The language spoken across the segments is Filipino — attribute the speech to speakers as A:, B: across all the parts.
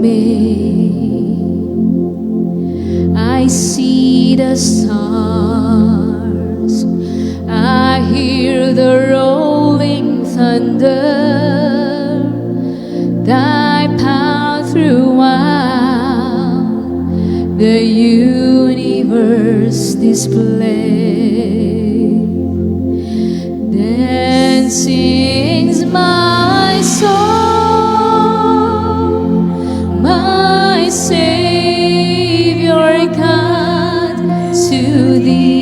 A: made. I see the stars, I hear the rolling thunder, thy power throughout the universe display. Then sings my soul, my Savior God, to thee.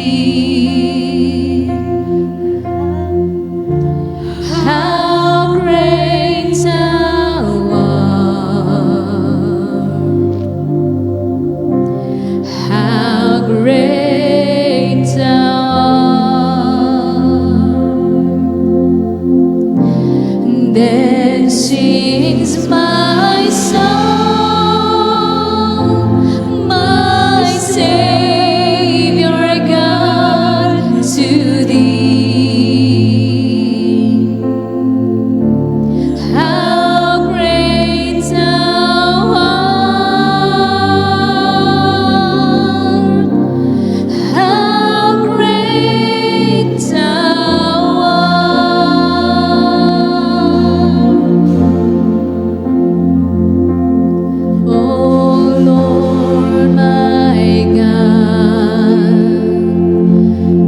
A: How great thou art, how great thou art. Then sings my soul, my Savior God, to thee. How great thou art, how great thou art. Oh Lord my God,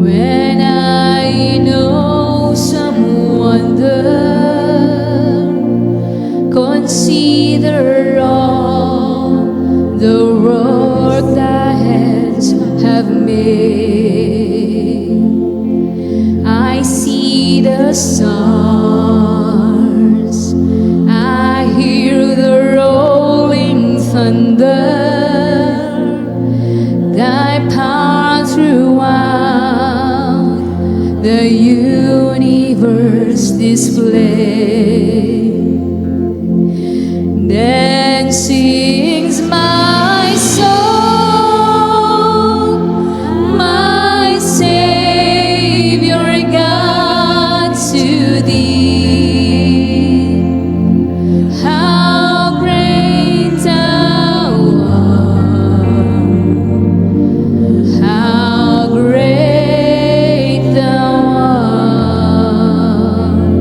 A: when I know some wonder, consider all the work thy hands have made. I see the stars, I hear the rolling thunder, thy power throughout the universe display. Then sings my soul, my Savior God, to thee. How great thou art, how great thou art.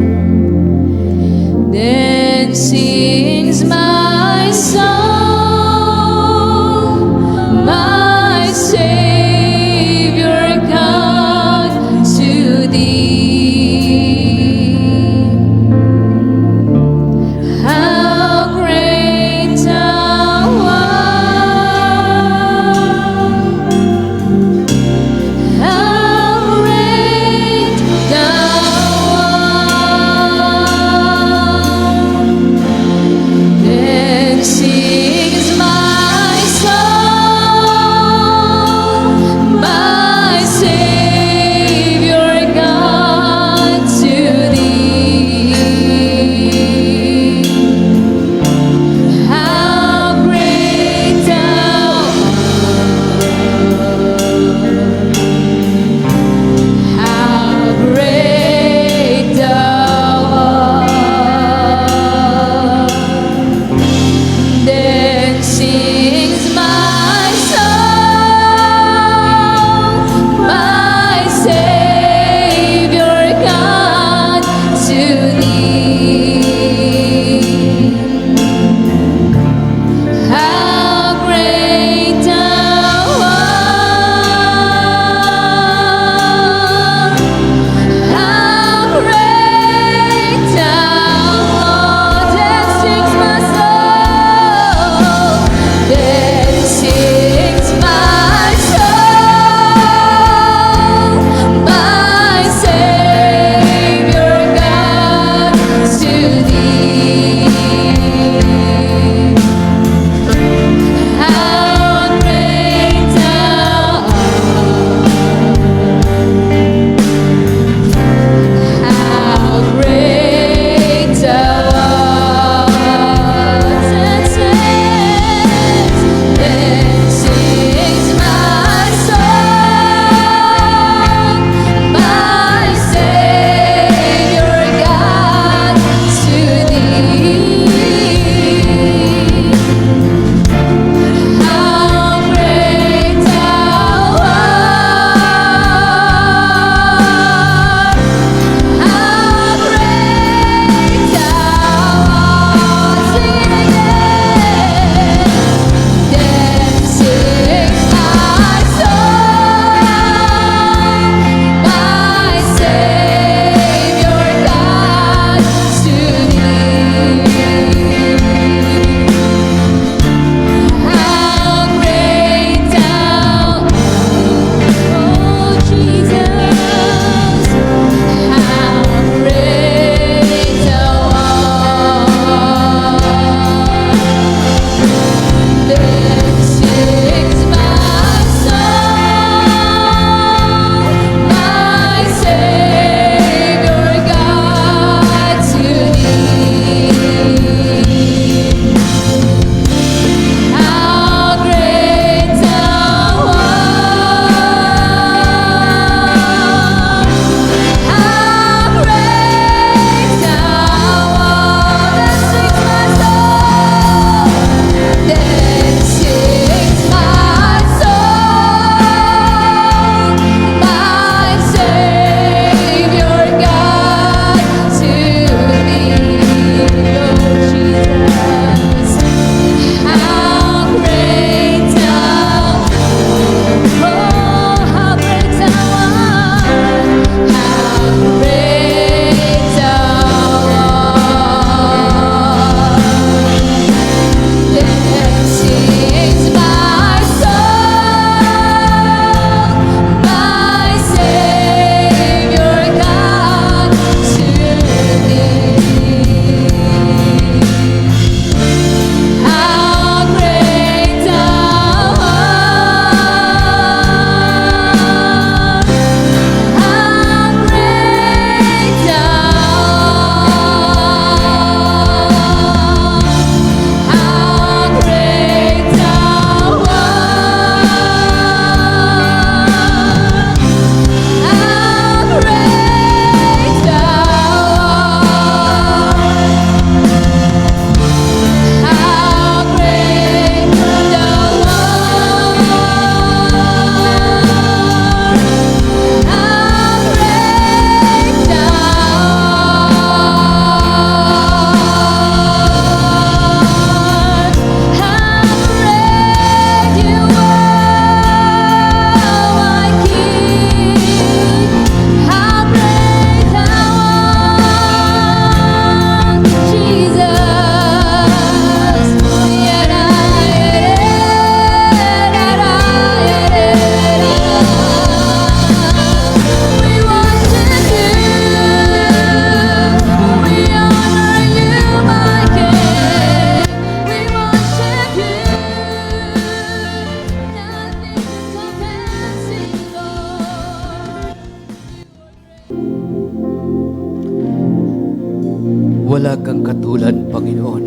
B: Wala kang katulad, Panginoon.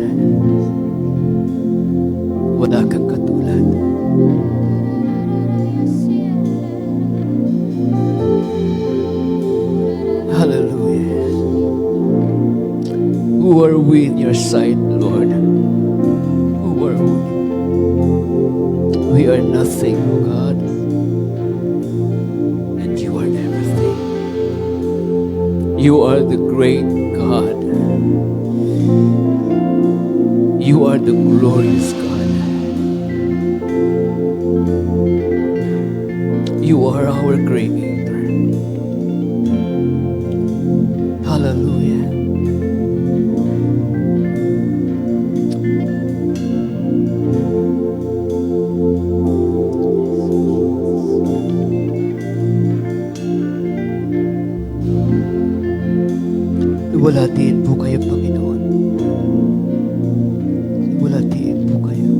B: Wala kang katulad. Hallelujah. Who are we in your sight, Lord? Who are we? We are nothing, O God. And you are everything. You are the great God. You are the glorious God. You are our Creator. Hallelujah. Luwalhatiin po kayo, Panginoon. Luwalhatiin po kayo.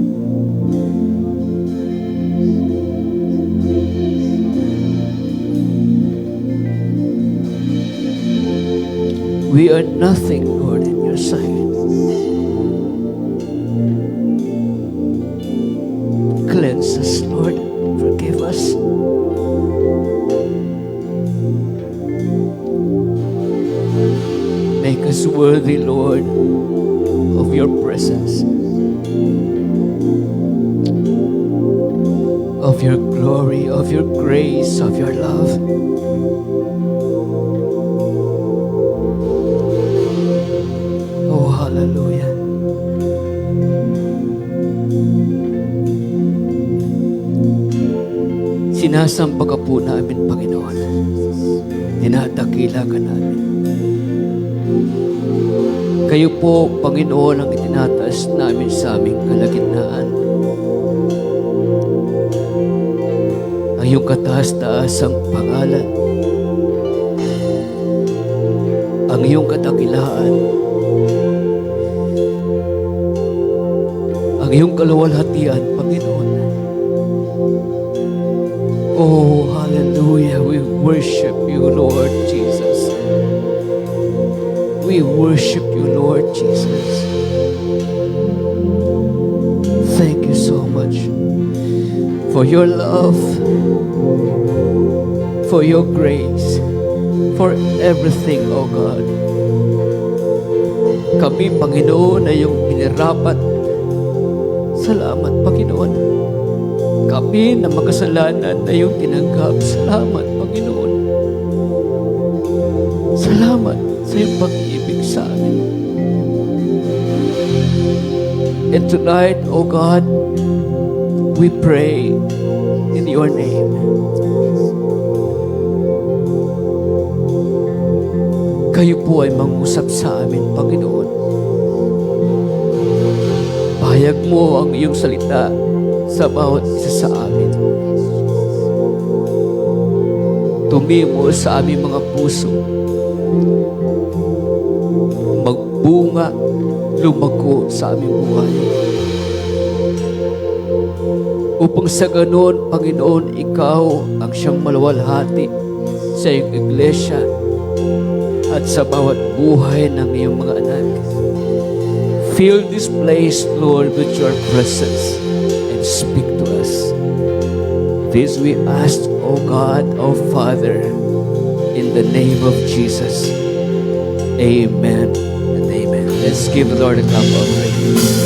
B: We are nothing, Lord, in your sight. Cleanse us, Lord. Forgive us. Make us worthy, Lord, of your presence, of your glory, of your grace, of your love. Oh, hallelujah. Sinasamba ka po namin, Panginoon. Tinadakila ka namin. Kayo po, Panginoon, ang itinataas namin sa aming kalagitnaan. Ang iyong kataas-taasang pangalan. Ang iyong kadakilaan. Ang iyong kaluwalhatian, Panginoon. Oh, hallelujah. We worship you, Lord Jesus. We worship you, Lord Jesus. Thank you so much for your love, for your grace, for everything, oh God. Kami, Panginoon, ay iyong hinirapat. Salamat, Panginoon. Kami na makasalanan na iyong tinanggap. Salamat, Panginoon. Salamat sa iyong pag-ibig sa amin. And tonight, O God, we pray in your name. Kayo po ay mangusap sa amin, Panginoon. Pahayag mo ang iyong salita sa bawat isa sa amin. Tumimo sa aming mga puso. Magbunga, lumago sa aming buhay. Upang sa ganon, Panginoon, ikaw ang siyang maluwalhati sa iyong iglesia at sa bawat buhay ng iyong mga anak. Fill this place, Lord, with your presence. Speak to us. This we ask, O God, O Father, in the name of Jesus. Amen and amen. Let's give the Lord a clap of praise.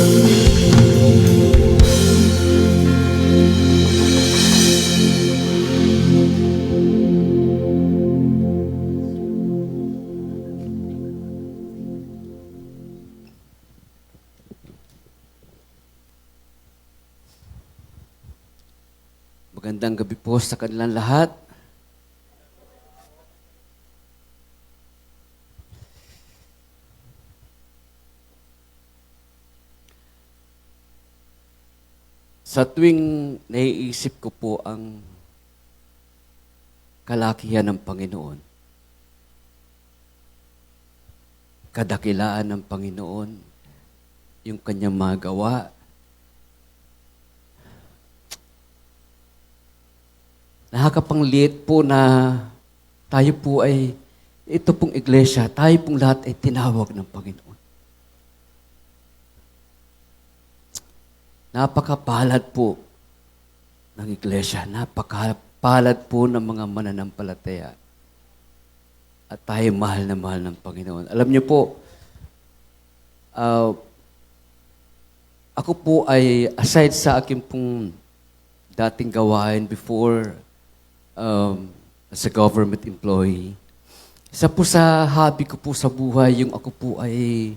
B: Magandang gabi po sa kanilang lahat. Sa tuwing naiisip ko po ang kalakihan ng Panginoon, kadakilaan ng Panginoon, yung kanyang magawa, nakakapangliit po na tayo po ay, ito pong iglesia, tayo pong lahat ay tinawag ng Panginoon. napakapalad po ng iglesia, napakapalad po ng mga mananampalataya. At tayo mahal na mahal ng Panginoon. Alam niyo po, ako po ay, aside sa aking pong dating gawain before as a government employee, isa po sa hobby ko po sa buhay, yung ako po ay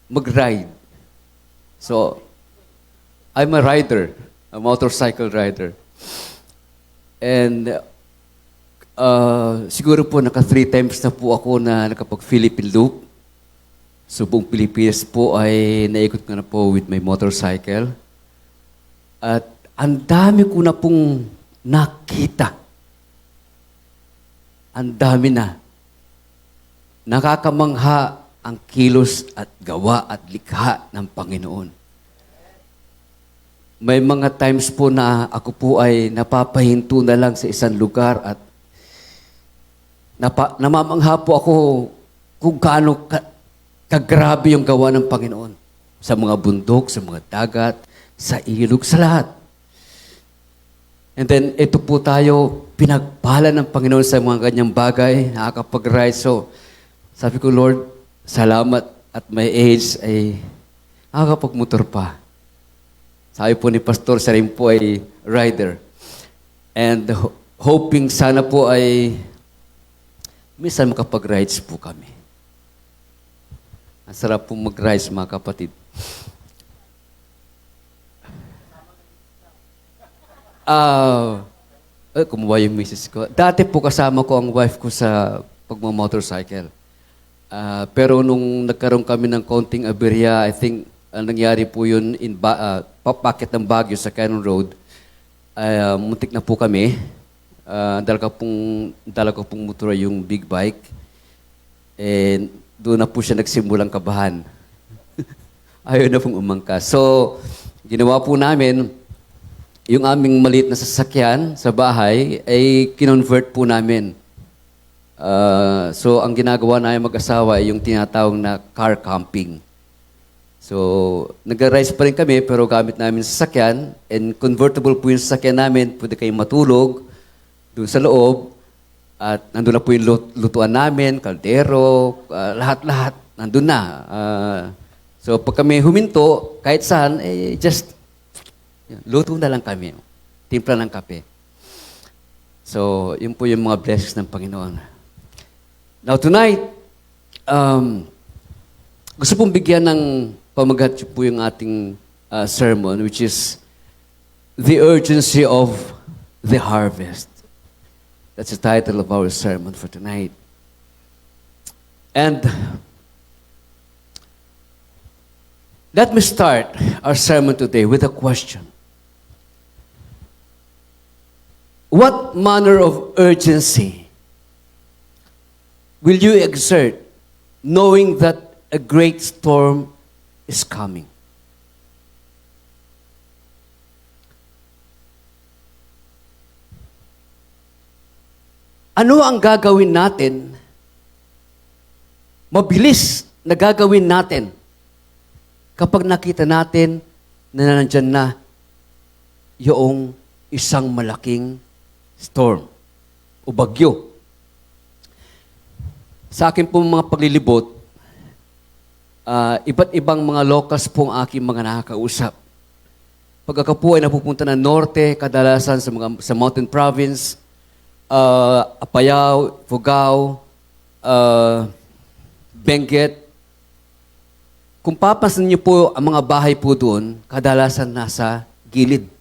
B: mag-ride. So, I'm a rider, a motorcycle rider. And siguro po naka 3 times na po ako na nakapag-Philippine Loop. So, buong Pilipinas po ay naikot ko na po with my motorcycle. At ang dami ko na pong nakita. Ang dami na. Nakakamangha ang kilos at gawa at likha ng Panginoon. May mga times po na ako po ay napapahinto na lang sa isang lugar at namamangha po ako kung gaano kagrabe yung gawa ng Panginoon. Sa mga bundok, sa mga dagat, sa ilog, sa lahat. And then, ito po tayo, pinagpala ng Panginoon sa mga ganyang bagay, nakakapag-ride. So, sabi ko, Lord, salamat at my age ay nakakapag-motor pa. Sabi po ni Pastor, siya rin po ay rider. And hoping sana po ay minsan makapag-rides po kami. Ang sarap po mag-rides, mga kapatid. Kumuha yung misis ko. Dati po kasama ko ang wife ko sa pagmamotorcycle. Pero nung nagkaroon kami ng konting aberya, I think nangyari po yun in papakit ng Baguio sa Cannon Road. Muntik na po kami. Dala ko pong motor yung big bike. And doon na po siya nagsimulang kabahan. Ayaw na pong umangkas. So, ginawa po namin, yung aming maliit na sasakyan sa bahay ay kinonvert po namin. So, ang ginagawa namin mag-asawa ay yung tinatawag na car camping. So, nag-rise pa rin kami pero gamit namin sasakyan and convertible po yung sasakyan namin. Pwede kayong matulog doon sa loob. At nandun na po yung lutuan namin, kaldero, lahat-lahat. Nandun na. So pag kami huminto, kahit saan, just luto na lang kami. Timpla ng kape. So yun po yung mga blessings ng Panginoon. Now tonight, gusto pong bigyan ng pamagat po yung ating sermon, which is the urgency of the harvest. That's the title of our sermon for tonight. And let me start our sermon today with a question. What manner of urgency will you exert knowing that a great storm is coming? Ano ang gagawin natin, mabilis na gagawin natin kapag nakita natin na nandyan na yung isang malaking storm o bagyo? Sa akin pong mga paglilibot, iba't ibang mga locals pong aking mga nakakausap. Pag ako po ay napupunta ng norte, kadalasan sa mountain province, Apayao, Fugao, Benguet. Kung papansin niyo po ang mga bahay po doon, kadalasan nasa gilid.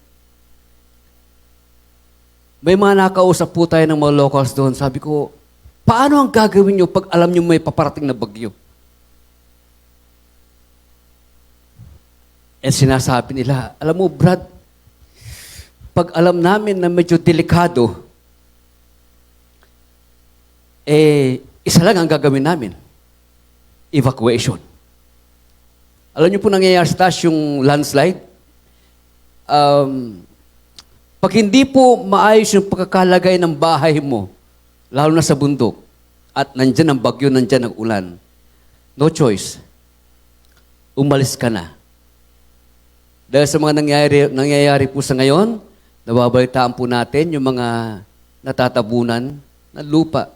B: May mga nakausap po tayo ng mga locals doon. Sabi ko, paano ang gagawin niyo pag alam niyo may paparating na bagyo? And sinasabi nila, alam mo Brad, pag alam namin na medyo delikado, isa lang ang gagawin namin. Evacuation. Alam niyo po nangyayari sa taas yung landslide? Pag hindi po maayos yung pagkakalagay ng bahay mo, lalo na sa bundok, at nandyan ang bagyo, nandyan ang ulan, no choice. umalis ka na. Dahil sa mga nangyayari po sa ngayon, nababalitaan po natin yung mga natatabunan na lupa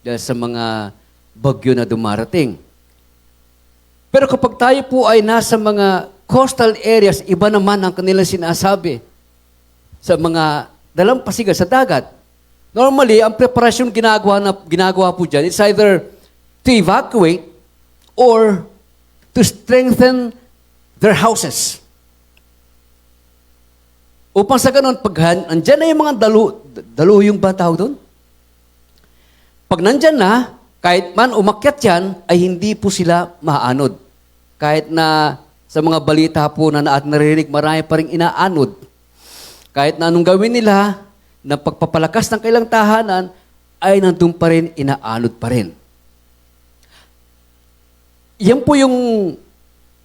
B: dahil sa mga bagyo na dumarating. Pero kapag tayo po ay nasa mga coastal areas, iba naman ang kanilang sinasabi sa mga dalampasigan sa dagat. Normally, ang preparasyon ginagawa po dyan, it's either to evacuate or to strengthen their houses. Upang sa ganun, pag nandyan na yung mga daluyong ba tawag doon? Pag nandyan na, kahit man umakyat yan, ay hindi po sila maanod. Kahit na sa mga balita po na naririnig, marami pa rin inaanod. Kahit na anong gawin nila, na pagpapalakas ng kailang tahanan, ay nandun pa rin, inaanod pa rin. Yan po yung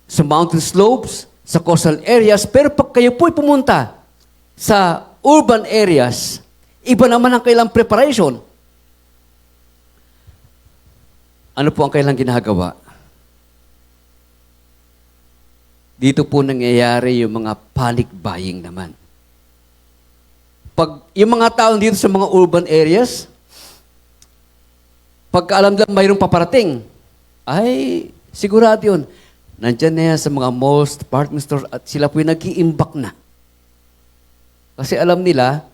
B: sa mountain slopes, sa coastal areas, pero pag kayo po'y pumunta sa urban areas, iba naman ang kailang preparation. Ano po ang kailang ginagawa? Dito po nangyayari yung mga panic buying naman. Pag yung mga tao dito sa mga urban areas, pagka alam lang mayroong paparating, ay sigurado yun. Nandyan na yan sa mga malls, department stores, at sila po yung nag-iimbak na. Kasi alam nila,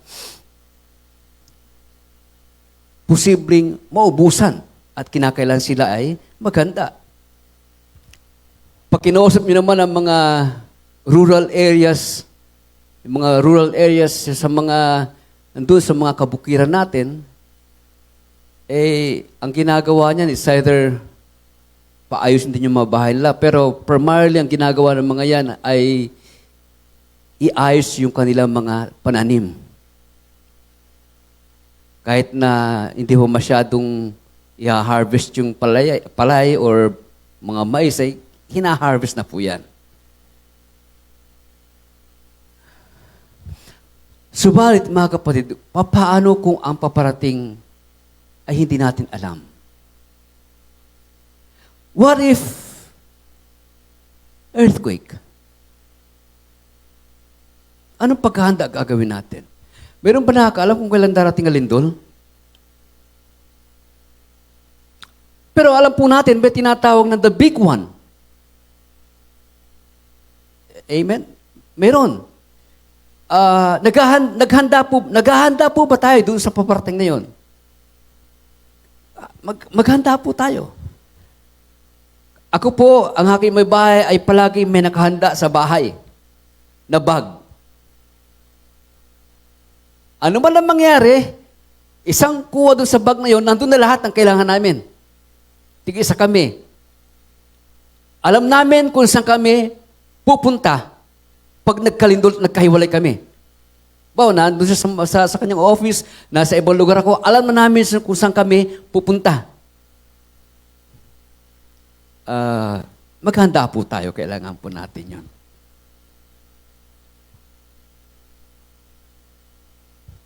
B: posibleng maubusan at kinakailan sila ay maganda. Pag kinausap nyo naman ang mga rural areas, yung mga rural areas sa mga, nandun sa mga kabukiran natin, ang ginagawa niyan is either paayusin din yung mga bahay nila, pero primarily ang ginagawa ng mga yan ay iayos yung kanilang mga pananim. Kahit na hindi mo masyadong i-harvest yung palay or mga mais, ay hina-harvest na po yan. Subalit, mga kapatid, paano kung ang paparating ay hindi natin alam? What if earthquake? Anong paghahanda gagawin natin? Meron ba nakakaalam kung kailan darating ang lindol? Pero alam po natin, may tinatawag na the big one. Amen? Meron. Naghahanda po ba tayo doon sa paparating na yun? Maghanda po tayo. Ako po, ang aking may bahay ay palagi may nakahanda sa bahay na bag. Ano man ang mangyari, isang kuha doon sa bag na yun, nandun na lahat ng kailangan namin. Tig-isa kami. Alam namin kung saan kami pupunta pag nagkalindol, nagkahiwalay kami. Bawa, nandun siya sa kanyang office, nasa ibang lugar ako, alam na namin kung saan kami pupunta. Maghanda po tayo, kailangan po natin yun.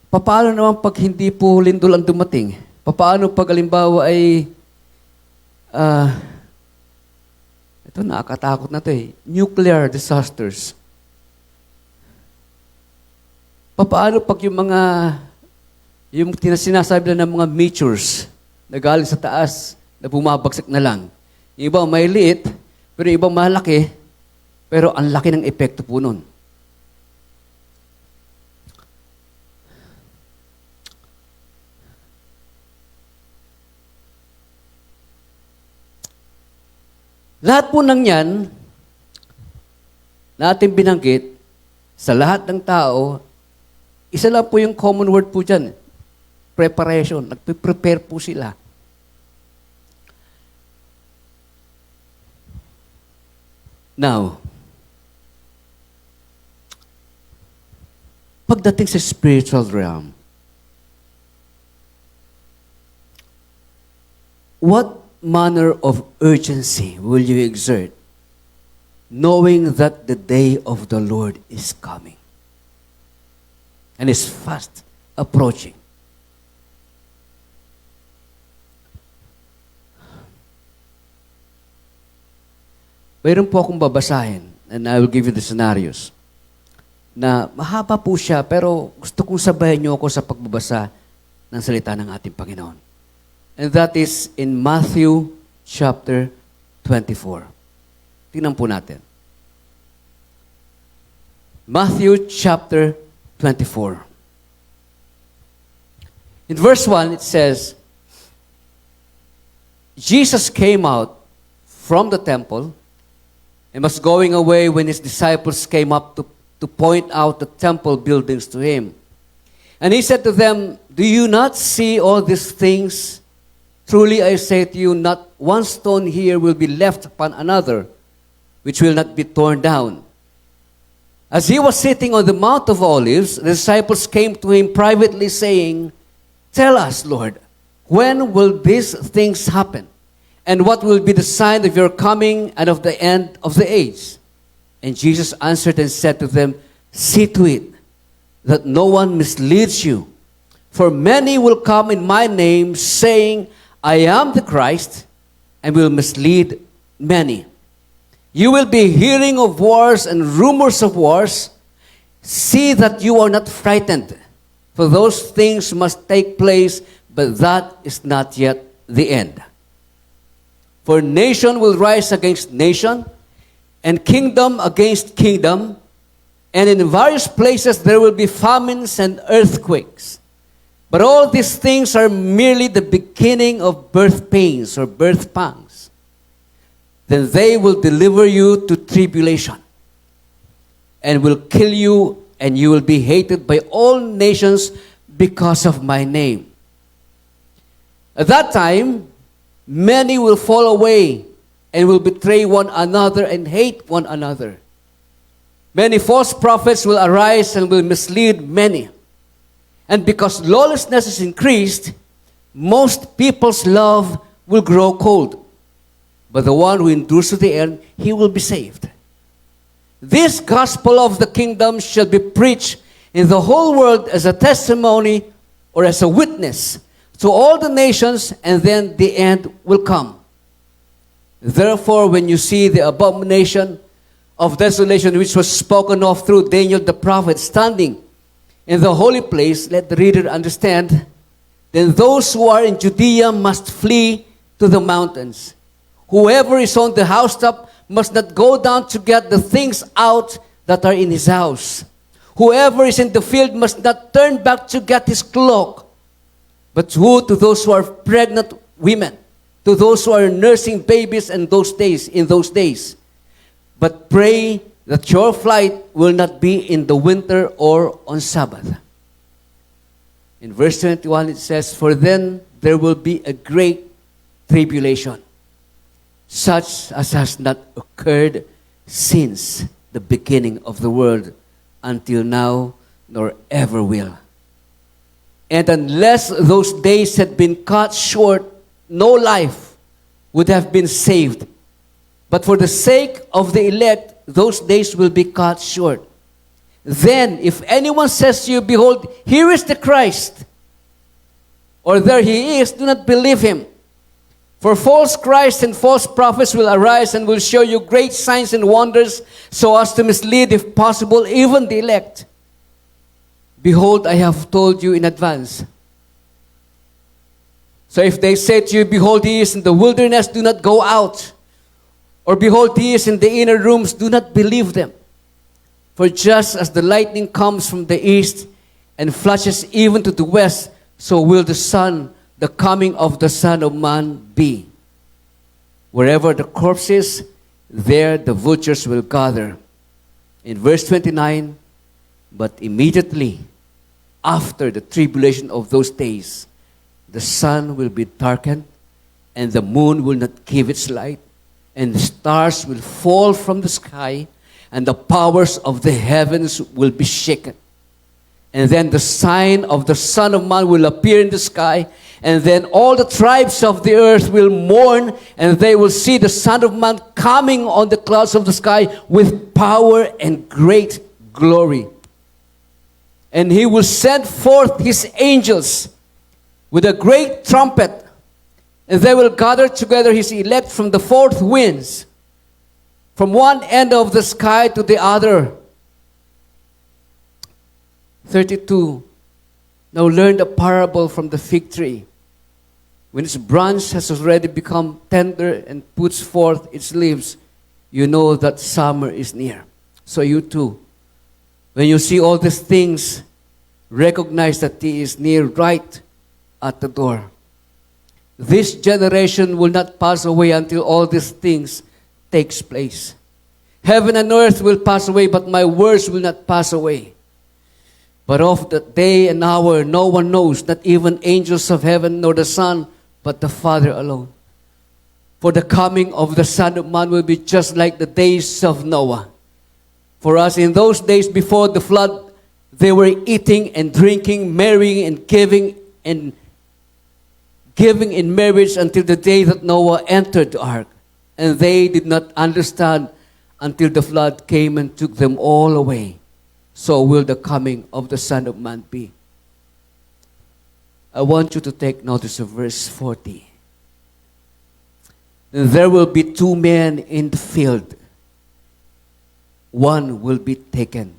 B: Paano naman pag hindi po lindol ang dumating? Paano pag alimbawa ay, ito nakakatakot na ito nuclear disasters. Paano pag yung sinasabi lang ng mga meteors na galing sa taas, na bumabagsak na lang. Yung iba may liit, pero yung iba malaki, pero ang laki ng epekto po nun. Lahat po ng yan, natin binanggit, sa lahat ng tao, isa lang po yung common word po dyan, preparation. Nagpe-prepare po sila. Now, pagdating sa spiritual realm, what manner of urgency will you exert, knowing that the day of the Lord is coming and is fast approaching? mayroon po akong babasahin and I will give you the scenarios. Na mahaba po siya pero gusto kong sabayan niyo ako sa pagbabasa ng salita ng ating Panginoon. And that is in Matthew chapter 24. Tingnan po natin. Matthew chapter 24. In verse 1, it says, Jesus came out from the temple and was going away when his disciples came up to point out the temple buildings to him. And he said to them, "Do you not see all these things? Truly I say to you, not one stone here will be left upon another, which will not be torn down." As he was sitting on the Mount of Olives, the disciples came to him privately, saying, "Tell us, Lord, when will these things happen? And what will be the sign of your coming and of the end of the age?" And Jesus answered and said to them, "See to it that no one misleads you. For many will come in my name, saying, 'I am the Christ,' and will mislead many. You will be hearing of wars and rumors of wars. See that you are not frightened, for those things must take place, but that is not yet the end. For nation will rise against nation, and kingdom against kingdom, and in various places there will be famines and earthquakes. But all these things are merely the beginning of birth pains or birth pangs. Then they will deliver you to tribulation, and will kill you, and you will be hated by all nations because of my name. At that time, many will fall away and will betray one another and hate one another. Many false prophets will arise and will mislead many. And because lawlessness is increased, most people's love will grow cold. But the one who endures to the end, he will be saved. This gospel of the kingdom shall be preached in the whole world as a testimony or as a witness to all the nations, and then the end will come. Therefore, when you see the abomination of desolation which was spoken of through Daniel the prophet standing in the holy place, let the reader understand, then those who are in Judea must flee to the mountains. Whoever is on the housetop must not go down to get the things out that are in his house. Whoever is in the field must not turn back to get his cloak. But woe to those who are pregnant women, to those who are nursing babies in those days. But pray that your flight will not be in the winter or on Sabbath. In verse 21 it says, "For then there will be a great tribulation, such as has not occurred since the beginning of the world until now, nor ever will. And unless those days had been cut short, no life would have been saved. But for the sake of the elect, those days will be cut short. Then, if anyone says to you, 'Behold, here is the Christ,' or 'There he is,' do not believe him. For false Christs and false prophets will arise and will show you great signs and wonders, so as to mislead, if possible, even the elect. Behold, I have told you in advance. So if they say to you, 'Behold, he is in the wilderness,' do not go out. Or 'Behold, he is in the inner rooms,' do not believe them. For just as the lightning comes from the east and flashes even to the west, so will the coming of the Son of Man be. Wherever the corpse is, there the vultures will gather." In verse 29, "But immediately after the tribulation of those days, the sun will be darkened, and the moon will not give its light, and the stars will fall from the sky, and the powers of the heavens will be shaken. And then the sign of the Son of Man will appear in the sky, and then all the tribes of the earth will mourn, and they will see the Son of Man coming on the clouds of the sky with power and great glory. And he will send forth his angels with a great trumpet, and they will gather together his elect from the four winds, from one end of the sky to the other. 32. Now learn the parable from the fig tree. When its branch has already become tender and puts forth its leaves, you know that summer is near. So you too, when you see all these things, recognize that He is near, right at the door. This generation will not pass away until all these things takes place. Heaven and earth will pass away, but my words will not pass away. But of the day and hour no one knows, not even angels of heaven nor the Son, but the Father alone. For the coming of the Son of Man will be just like the days of Noah. For as in those days before the flood, they were eating and drinking, marrying and giving in marriage until the day that Noah entered the ark. And they did not understand until the flood came and took them all away. So will the coming of the Son of Man be. I want you to take notice of verse 40. There will be two men in the field. One will be taken,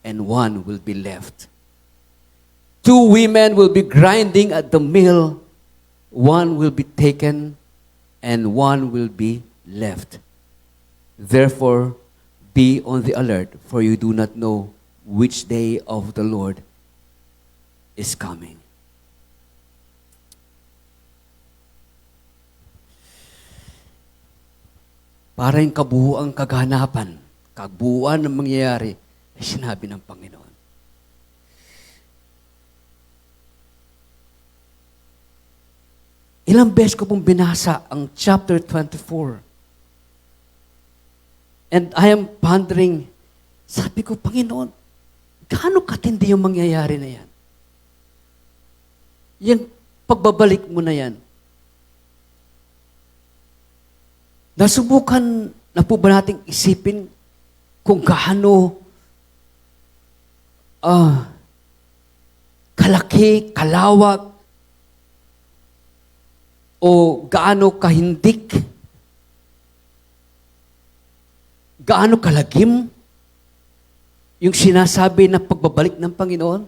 B: and one will be left. Two women will be grinding at the mill. One will be taken, and one will be left. Therefore, be on the alert, for you do not know which day of the Lord is coming. Para yung kabuuang kaganapan, kabuuan ng mangyayari, ay sinabi ng Panginoon. Ilang beses ko pong binasa ang chapter 24. And I am pondering, sabi ko, Panginoon, gaano katindi yung mangyayari na yan? Yung pagbabalik mo na yan. Nasubukan na po ba nating isipin kung gaano kalaki, kalawak, o gaano kahindik, gaano kalagim yung sinasabi na pagbabalik ng Panginoon?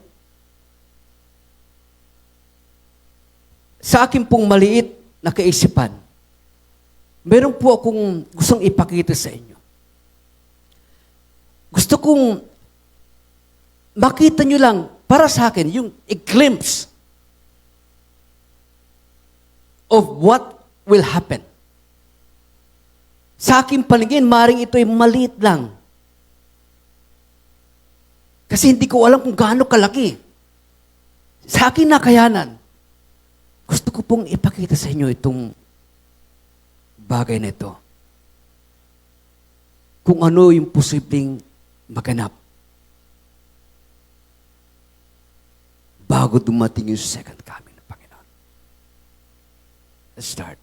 B: Sa akin pong maliit na kaisipan, meron po akong gustong ipakita sa inyo. Gusto kong makita nyo lang, para sa akin, yung a glimpse of what will happen. Sa aking paningin, maring ito ay maliit lang. Kasi hindi ko alam kung gaano kalaki. Sa aking nakayanan, gusto ko pong ipakita sa inyo itong bagay na ito. Kung ano yung posibleng maganap bago dumating yung second coming ng Panginoon. Let's start.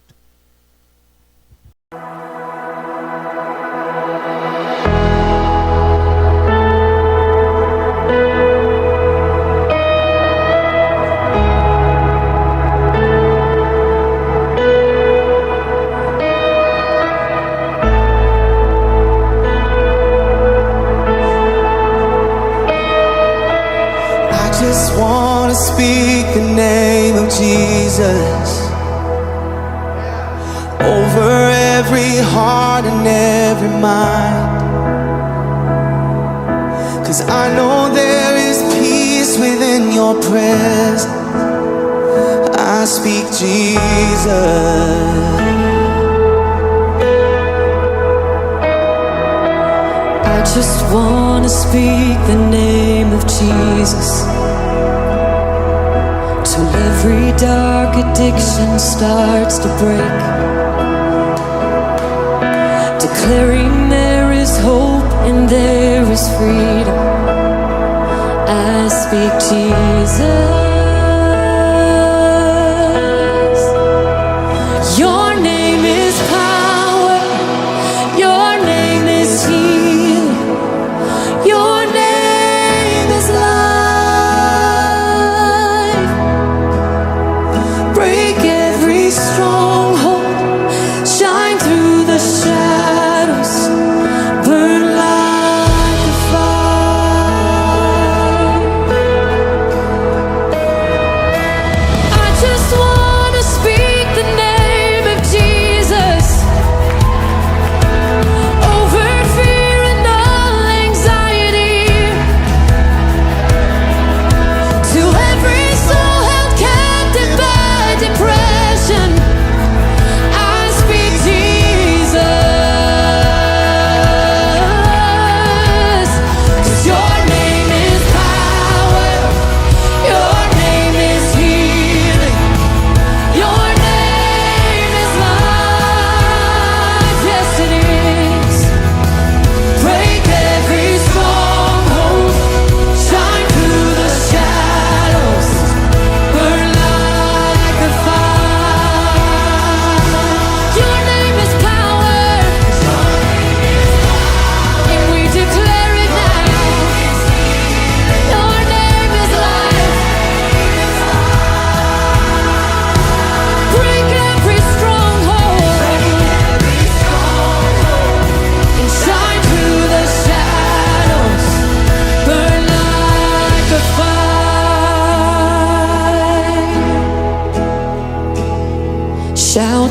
C: Just want to speak the name of Jesus over every heart and every mind. 'Cause I know there is peace within your presence. I speak Jesus. I just want to speak the name of Jesus till every dark addiction starts to break, declaring there is hope and there is freedom. I speak Jesus. Your name is power, your name is healing, your name is life. Break every stronghold, shine through the shadows.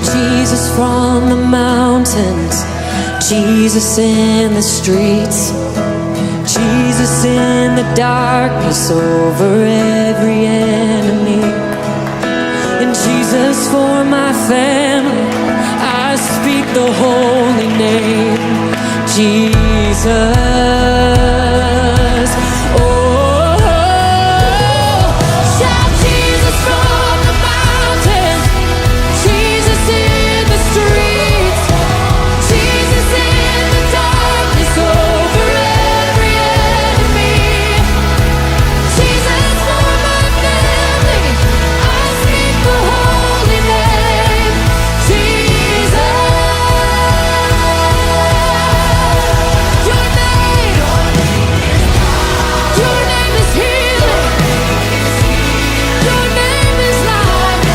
D: Jesus from the mountains, Jesus in the streets, Jesus in the darkness over every enemy, and Jesus for my family. I speak the holy name, Jesus. Oh, shout Jesus from the mountains, Jesus in the streets, Jesus in the darkness over every enemy, Jesus for my family. I speak the holy name, Jesus. Your name is healing. Your name is life.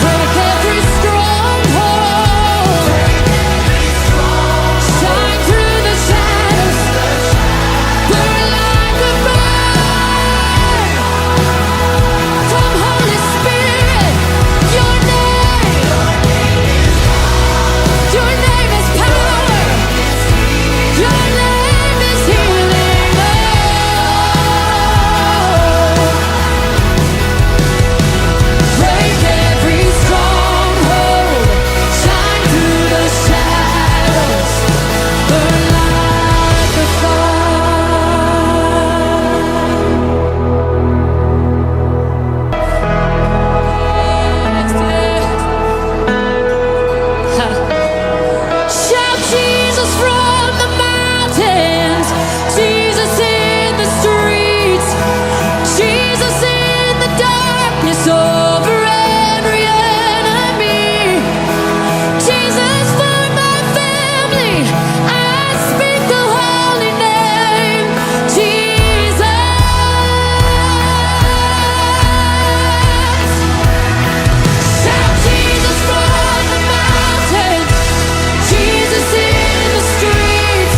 D: Break every stronghold. Shine through the shadows. Burn like a fire. Come, Holy Spirit. Your name is power. Your name is healing. Oh, break every stronghold. Shine through the shadows. Burn like a fire. Shout Jesus from the mountains, Jesus in the streets, Jesus in the darkness over every enemy, Jesus for my family. I speak the holy name, Jesus. Shout Jesus from the mountains, Jesus in the streets,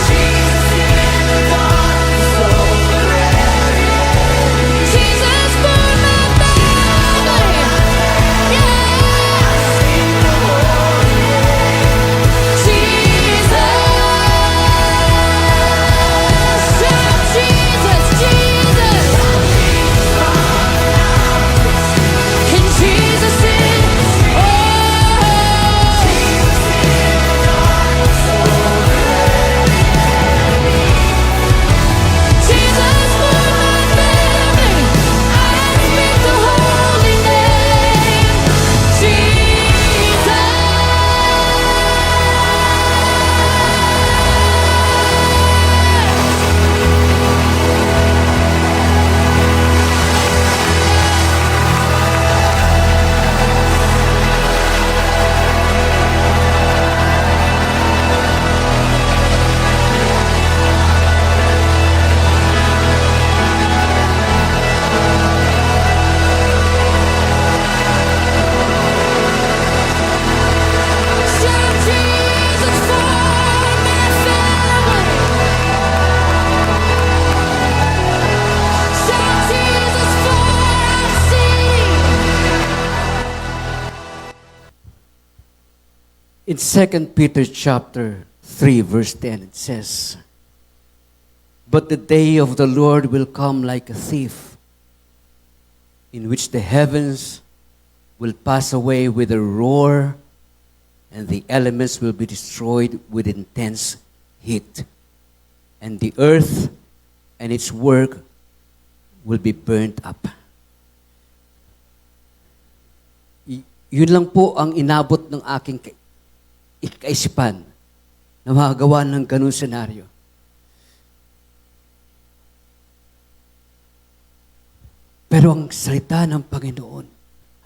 D: Jesus in the darkness over every enemy, Jesus for my family. Yeah, sing the holy name, Jesus. Shout Jesus, Jesus. And Jesus in, oh, Jesus for my family. I speak the holy name, Jesus. Shout Jesus for my family. Shout Jesus for our city.
B: In 2 Peter chapter 3 verse 10 it says, "But the day of the Lord will come like a thief, in which the heavens will pass away with a roar, and the elements will be destroyed with intense heat, and the earth and its work will be burnt up." Yun lang po ang inabot ng aking kaisipan na makagawa ng ganun senaryo. Pero ang salita ng Panginoon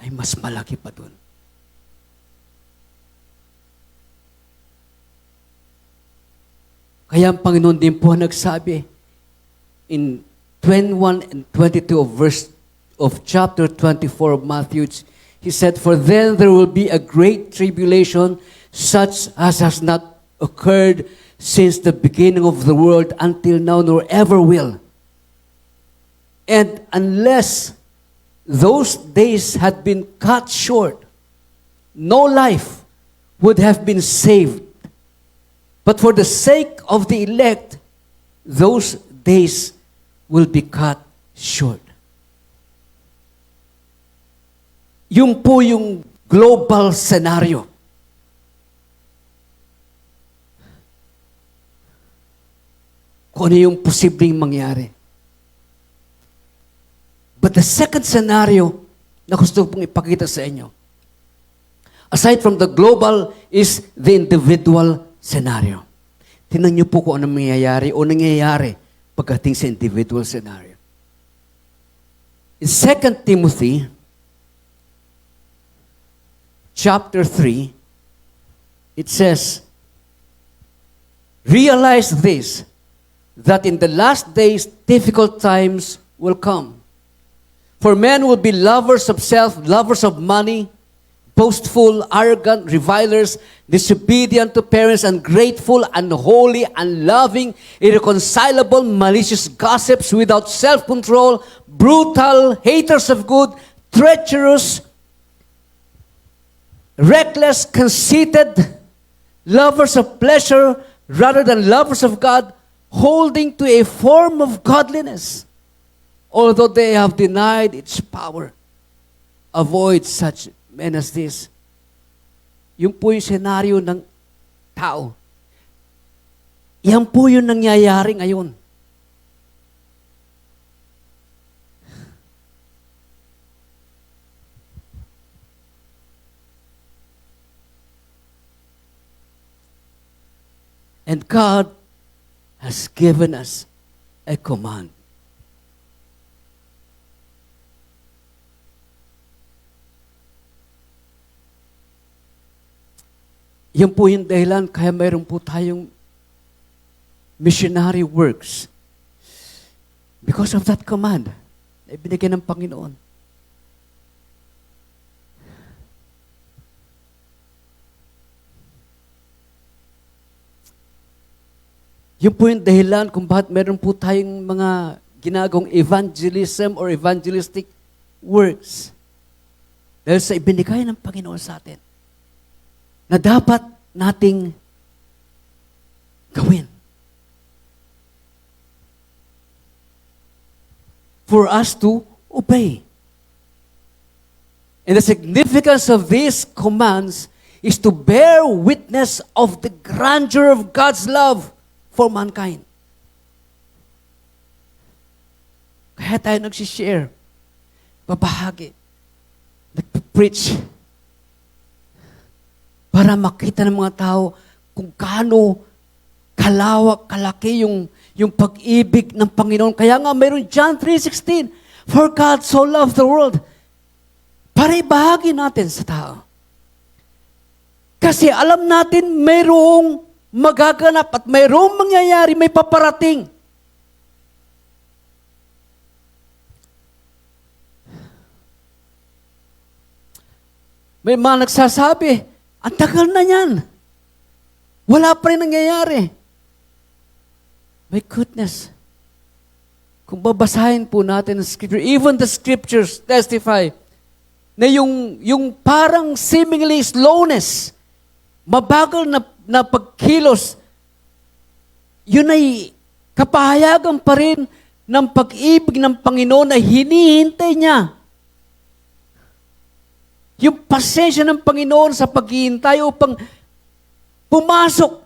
B: ay mas malaki pa dun. Kaya ang Panginoon din po nagsabi in 21 and 22 of chapter 24 of Matthew, He said, "For then there will be a great tribulation, such as has not occurred since the beginning of the world until now, nor ever will. And unless those days had been cut short, no life would have been saved. But for the sake of the elect, those days will be cut short. Yung po yung global scenario. Kung ano yung posibleng mangyari. But the second scenario na gusto pong ipakita sa inyo, aside from the global, is the individual scenario. Tingnan niyo po kung ano mangyayari o nangyayari pagdating sa individual scenario. In 2 Timothy, chapter 3, it says, realize this, that in the last days, difficult times will come. For men will be lovers of self, lovers of money, boastful, arrogant, revilers, disobedient to parents, ungrateful, unholy, unloving, irreconcilable, malicious gossips, without self-control, brutal, haters of good, treacherous, reckless, conceited, lovers of pleasure rather than lovers of God, holding to a form of godliness, although they have denied its power. Avoid such men as this. Yung po yung senaryo ng tao. Yan po yung nangyayari ngayon. And God has given us a command. Yan po yung dahilan kaya mayroon po tayong missionary works. Because of that command na ibinigay ng Panginoon. Yun po yung dahilan kung bakit meron po tayong mga ginagawang evangelism or evangelistic works. Dahil sa ibinigay ng Panginoon sa atin na dapat nating gawin. For us to obey. And the significance of these commands is to bear witness of the grandeur of God's love for mankind. Kaya tayo nagsishare, babahagi, nagpipreach, para makita ng mga tao kung gaano kalawak, kalaki yung pag-ibig ng Panginoon. Kaya nga mayroon John 3:16, for God so loved the world, para ibahagi natin sa tao. Kasi alam natin mayroong magaganap at mayroong mangyayari, may paparating. May mga nagsasabi, ang tagal na yan. Wala pa rin nangyayari. My goodness. Kung babasahin po natin ang scripture, even the scriptures testify na yung parang seemingly slowness, mabagal na pagkilos, yun ay kapahayagan pa rin ng pag-ibig ng Panginoon na hinihintay niya. Yung pasensya ng Panginoon sa paghihintay upang pumasok,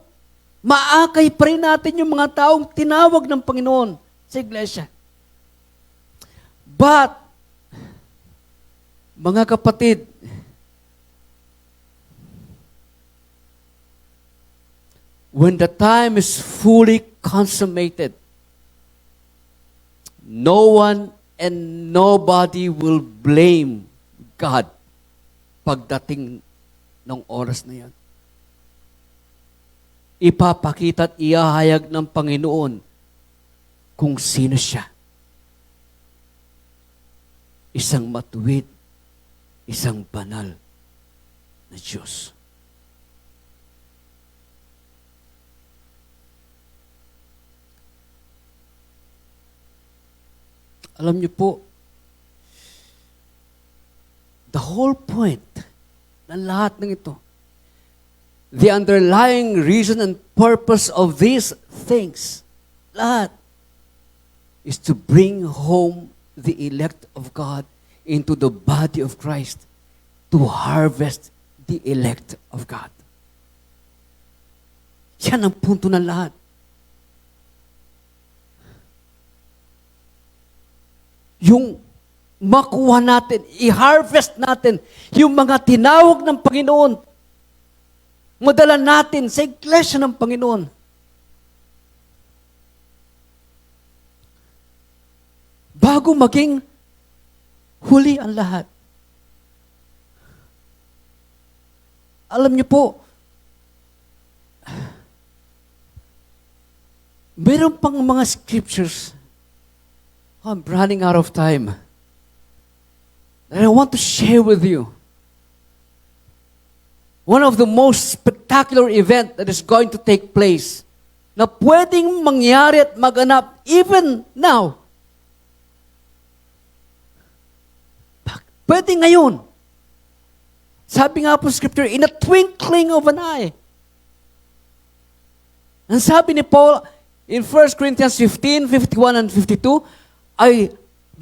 B: maakay pa rin natin yung mga taong tinawag ng Panginoon sa iglesia. But, mga kapatid, when the time is fully consummated, no one and nobody will blame God pagdating ng oras na yan. Ipapakita at iahayag ng Panginoon kung sino siya. Isang matuwid, isang banal na Diyos. Alam niyo po, The whole point ng lahat ng ito, the underlying reason and purpose of these things, lahat, is to bring home the elect of God into the body of Christ, to harvest the elect of God. Yan ang punto ng lahat. Yung makuha natin, i-harvest natin yung mga tinawag ng Panginoon. Madala natin sa iglesia ng Panginoon. Bago maging huli ang lahat. Alam niyo po, meron pang mga scriptures. I'm running out of time. And I want to share with you one of the most spectacular event that is going to take place na pwedeng mangyari at maganap even now. Pwede ngayon. Sabi nga po sa scripture, in a twinkling of an eye. Ang sabi ni Paul in 1 Corinthians 15, 51 and 52,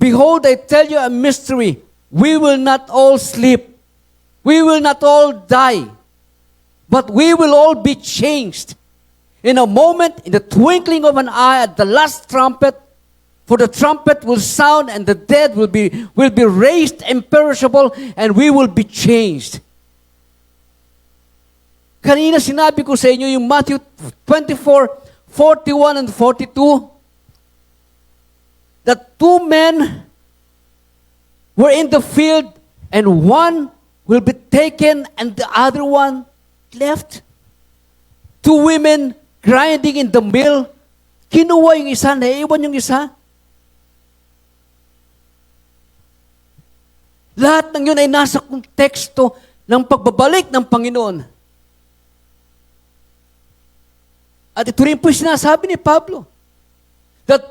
B: Behold, I tell you a mystery. We will not all sleep. We will not all die. But we will all be changed. In a moment, in the twinkling of an eye, at the last trumpet, for the trumpet will sound and the dead will be raised imperishable and we will be changed. Kanina sinabi ko sa inyo yung Matthew 24, 41 and 42, that two men were in the field and one will be taken and the other one left. Two women grinding in the mill. Kinuha yung isa, naiwan yung isa. Lahat ng yun ay nasa konteksto ng pagbabalik ng Panginoon. At ito rin po sinasabi ni Pablo, that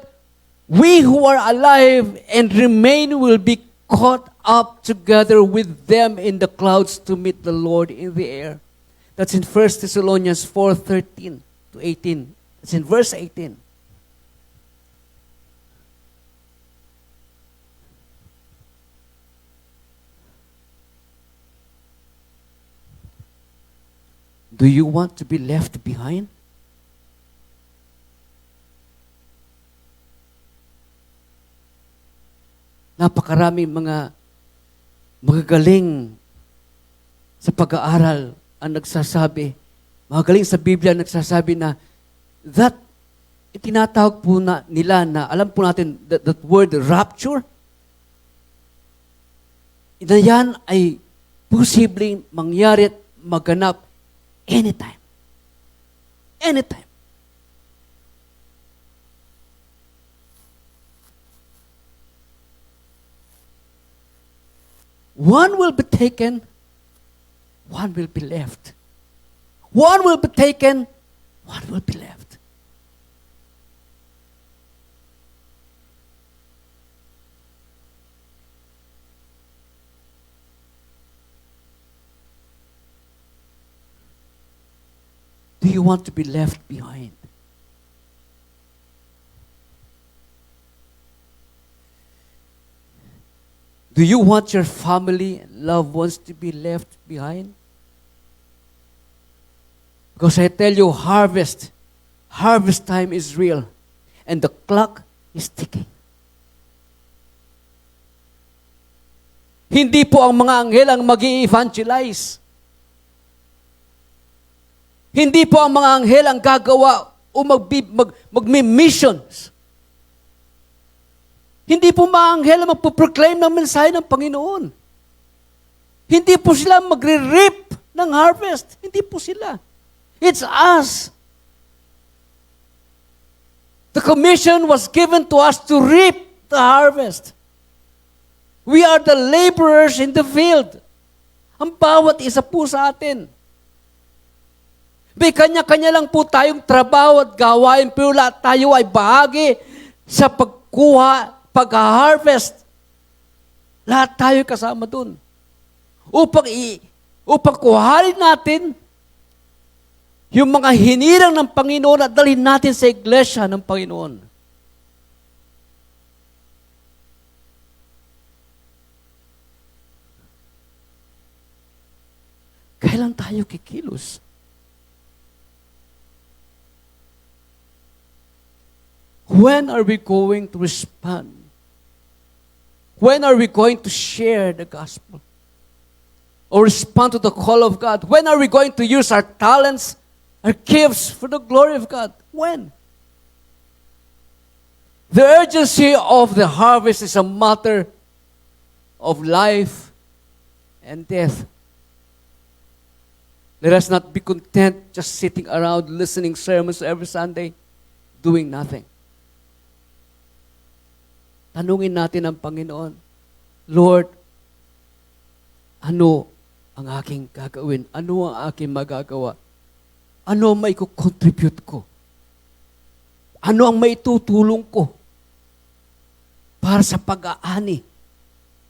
B: we who are alive and remain will be caught up together with them in the clouds to meet the Lord in the air. That's in 1 Thessalonians 4:13 to 18. That's in verse 18. Do you want to be left behind? Napakarami mga magagaling sa pag-aaral ang nagsasabi, magagaling sa Biblia nagsasabi na that itinatawag po na nila na alam po natin that word rapture, na yan ay posibleng mangyari at maganap anytime. Anytime. One will be taken, one will be left. One will be taken, one will be left. Do you want to be left behind? Do you want your family and loved ones to be left behind? Because I tell you, harvest time is real. And the clock is ticking. Hindi po ang mga anghel ang mag-i-evangelize. Hindi po ang mga anghel ang gagawa o mag-missions. Hindi po mga anghel ang magpo-proclaim ng mensahe ng Panginoon. Hindi po sila magre-reap ng harvest. Hindi po sila. It's us. The commission was given to us to reap the harvest. We are the laborers in the field. Ang bawat isa po sa atin. May kanya-kanya lang po tayong trabaho at gawain, pero lahat tayo ay bahagi sa pag-harvest. Lahat tayo kasama dun. upang kuhanin natin yung mga hinirang ng Panginoon at dalhin natin sa iglesia ng Panginoon. Kailan tayo kikilos? When are we going to respond? When are we going to share the gospel? Or respond to the call of God? When are we going to use our talents, our gifts for the glory of God? When? The urgency of the harvest is a matter of life and death. Let us not be content just sitting around listening sermons every Sunday, doing nothing. Tanungin natin ang Panginoon, Lord, ano ang aking gagawin? Ano ang aking magagawa? Ano ang may contribute ko? Ano ang maitutulong ko para sa pag-aani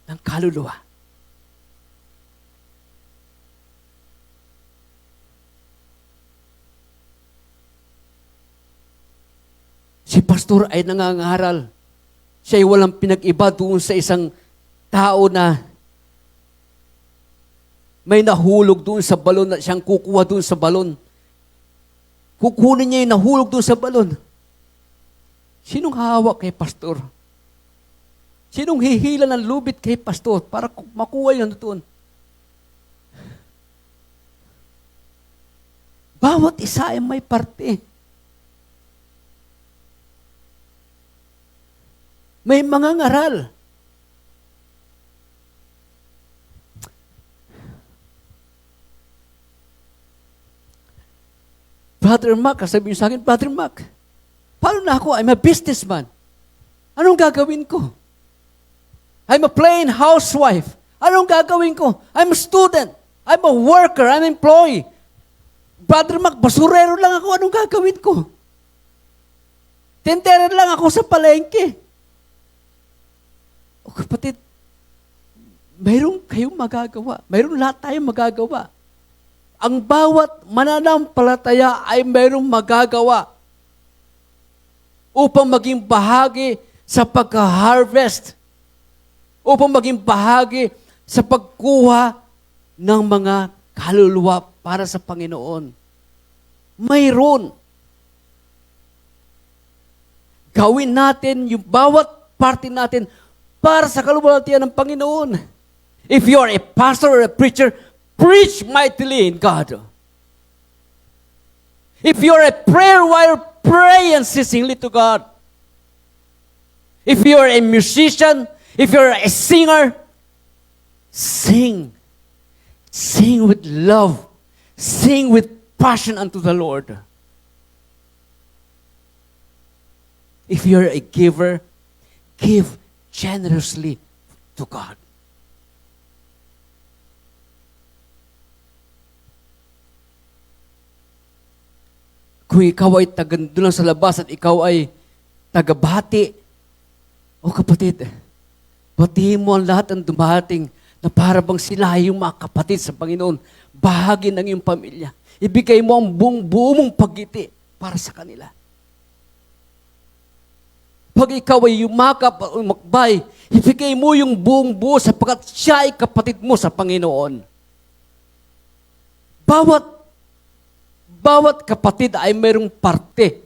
B: ng kaluluwa? Si pastor ay nangangaral. Siya ay walang pinag-iba doon sa isang tao na may nahulog doon sa balon at siyang kukuha doon sa balon. Kukunin niya yung nahulog doon sa balon. Sinong hawak kay pastor? Sinong hihila ng lubid kay pastor para makuha yun doon? Bawat isa ay may parte. May mga ngaral. Brother Mac, sabihin sa akin, Brother Mac, paano na ako? I'm a businessman. Anong gagawin ko? I'm a plain housewife. Anong gagawin ko? I'm a student. I'm a worker. I'm an employee. Brother Mac, basurero lang ako. Anong gagawin ko? Tendero lang ako sa palengke. O kapatid, mayroon kayong magagawa. Mayroon lahat tayong magagawa. Ang bawat mananampalataya ay mayroong magagawa upang maging bahagi sa pagka-harvest, upang maging bahagi sa pagkuha ng mga kaluluwa para sa Panginoon. Mayroon. Gawin natin yung bawat parte natin para sa kaluwalhatian ng Panginoon. If you are a pastor or a preacher, preach mightily in God. If you are a prayer warrior, pray unceasingly to God. If you are a musician, if you are a singer, sing. Sing with love. Sing with passion unto the Lord. If you are a giver, give generously to God. Kung ikaw ay doon lang sa labas at ikaw ay tagabati, o kapatid, batiin mo ang lahat ng dumating na para bang sila yung mga kapatid sa Panginoon, bahagi ng iyong pamilya. Ibigay mo ang buo mong pagiti para sa kanila. Pag ikaw ay yumakap at umakbay, ibigay mo yung buong buo sapagkat siya ay kapatid mo sa Panginoon. Bawat kapatid ay mayroong parte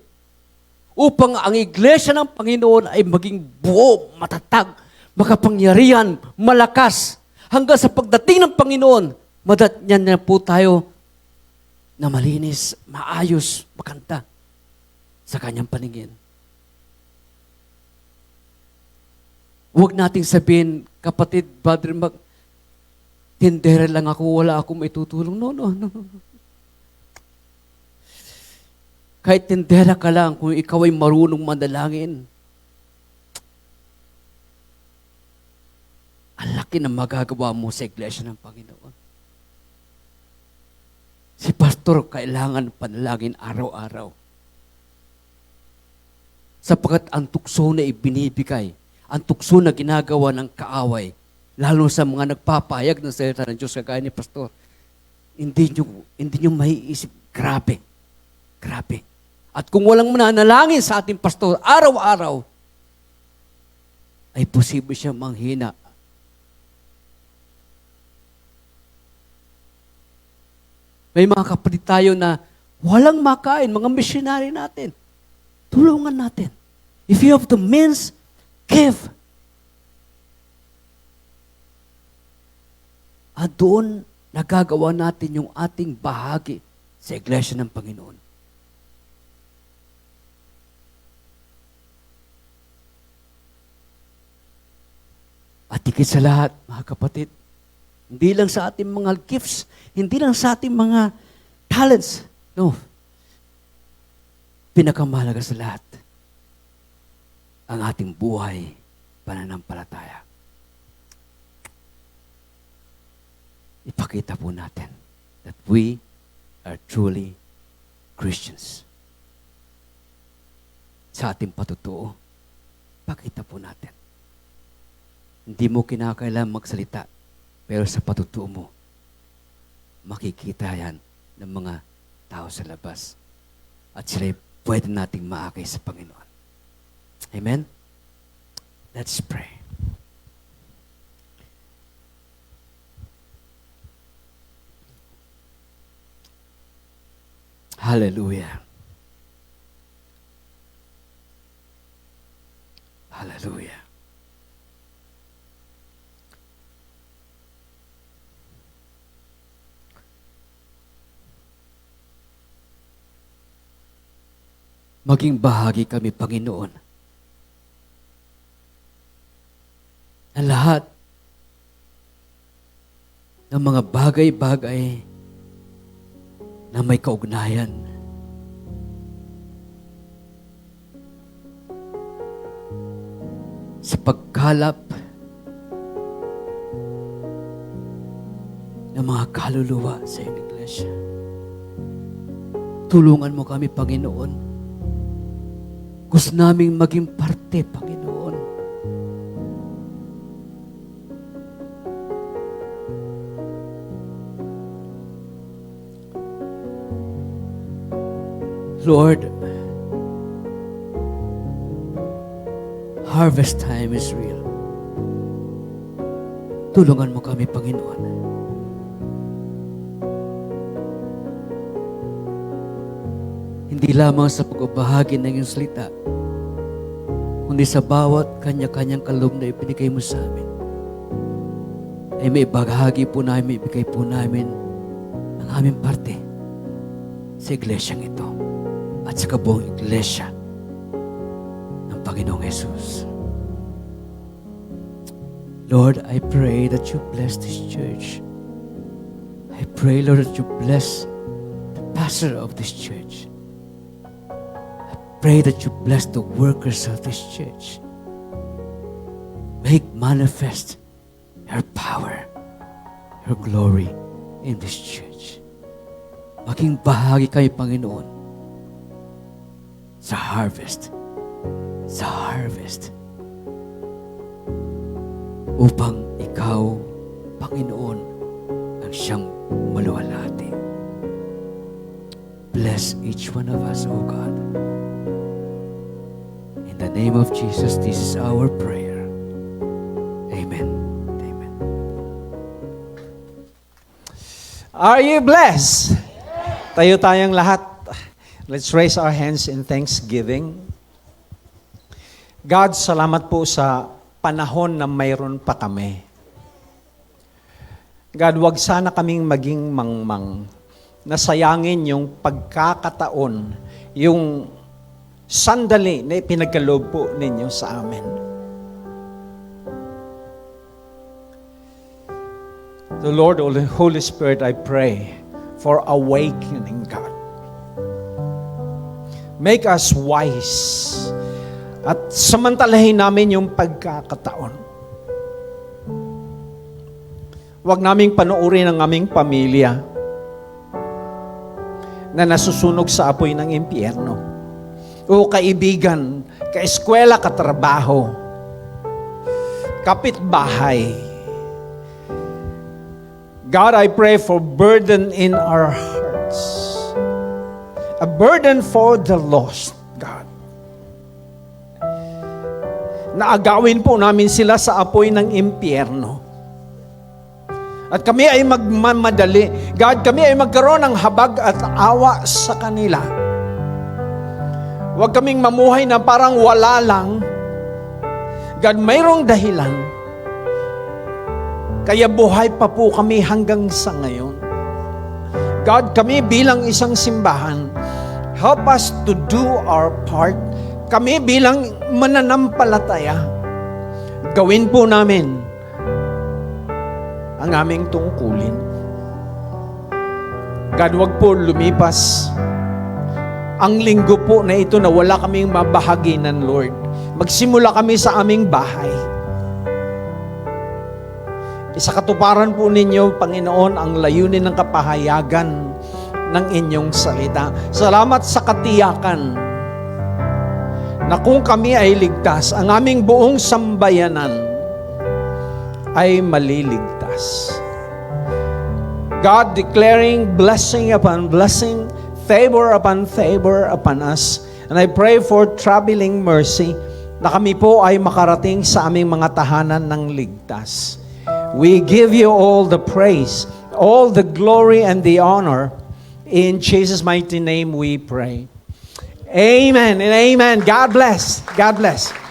B: upang ang iglesia ng Panginoon ay maging buo, matatag, makapangyarihan, malakas, hanggang sa pagdating ng Panginoon, madatnyan na po tayo na malinis, maayos, makanta sa kanyang paningin. Huwag nating sabihin, kapatid, Brother Mac, tindera lang ako, wala akong maitutulong. No. Kahit tindera ka lang, kung ikaw ay marunong manalangin, ang laki na magagawa mo sa iglesia ng Panginoon. Si pastor, kailangan panalangin araw-araw. Sapagkat ang tukso na ibinibigay, ang tukso na ginagawa ng kaaway, lalo sa mga nagpapahayag ng salita ng Diyos kagaya ni Pastor, hindi nyo maiisip, grabe. At kung walang mananalangin sa ating pastor araw-araw, ay posible siya manghina. May mga kapatid tayo na walang makain, mga missionary natin. Tulungan natin. If you have the means, give. At doon, nagagawa natin yung ating bahagi sa Iglesia ng Panginoon. At higit sa lahat, mga kapatid, hindi lang sa ating mga gifts, hindi lang sa ating mga talents. No. Pinakamahalaga sa lahat, ang ating buhay, pananampalataya. Ipakita po natin that we are truly Christians. Sa ating patutuo, pakita po natin. Hindi mo kinakailangan magsalita, pero sa patutuo mo, makikita yan ng mga tao sa labas. At sila'y pwede nating maakay sa Panginoon. Amen? Let's pray. Hallelujah. Hallelujah. Maging bahagi kami, Panginoon, ang lahat ng mga bagay-bagay na may kaugnayan sa pagkalap ng mga kaluluwa sa iyong iglesia. Tulungan mo kami, Panginoon. Gusto naming maging parte, Panginoon. Lord, harvest time is real. Tulungan mo kami, Panginoon. Hindi lamang sa pagbabahagi ng iyong salita, kundi sa bawat kanya-kanyang kaloob na ibinigay mo sa amin, ay may ibahagi po namin, may ibigay po namin ang aming parte sa iglesyang ito at sa kabuong iglesia ng Panginoong Jesus. Lord, I pray that you bless this church. I pray, Lord, that you bless the pastor of this church. Pray that you bless the workers of this church. Make manifest your power, your glory in this church. Maging bahagi kami, Panginoon, sa harvest. Sa harvest. Upang ikaw, Panginoon, ang siyang maluwalhati. Bless each one of us, O God. In the name of Jesus, this is our prayer. Amen. Amen.
E: Are you blessed? Tayo tayong lahat. Let's raise our hands in thanksgiving. God, salamat po sa panahon na mayroon pa kami. God, wag sana kaming maging mangmang. Nasayangin yung pagkakataon, yung sandali na ipinagkaloob po ninyo sa amin. The Lord, Holy Spirit, I pray for awakening, God. Make us wise. At samantalahin namin yung pagkakataon. Huwag naming panuurin ang aming pamilya na nasusunog sa apoy ng impyerno. O kaibigan, kaeskwela, katrabaho, kapitbahay, God, I pray for burden in our hearts. A burden for the lost, God. Naagawin po namin sila sa apoy ng impyerno. At kami ay magmamadali. God, kami ay magkaroon ng habag at awa sa kanila. Huwag kaming mamuhay na parang wala lang. God, mayroong dahilan. Kaya buhay pa po kami hanggang sa ngayon. God, kami bilang isang simbahan, help us to do our part. Kami bilang mananampalataya, gawin po namin ang aming tungkulin. God, wag po lumipas ang linggo po na ito na wala kaming mabahaginan, Lord. Magsimula kami sa aming bahay. Isakatuparan po ninyo, Panginoon, ang layunin ng kapahayagan ng inyong salita. Salamat sa katiyakan na kung kami ay ligtas, ang aming buong sambayanan ay maliligtas. God declaring blessing upon blessing, favor upon us. And I pray for traveling mercy na kami po ay makarating sa aming mga tahanan ng ligtas. We give you all the praise, all the glory and the honor. In Jesus' mighty name we pray. Amen and amen. God bless. God bless.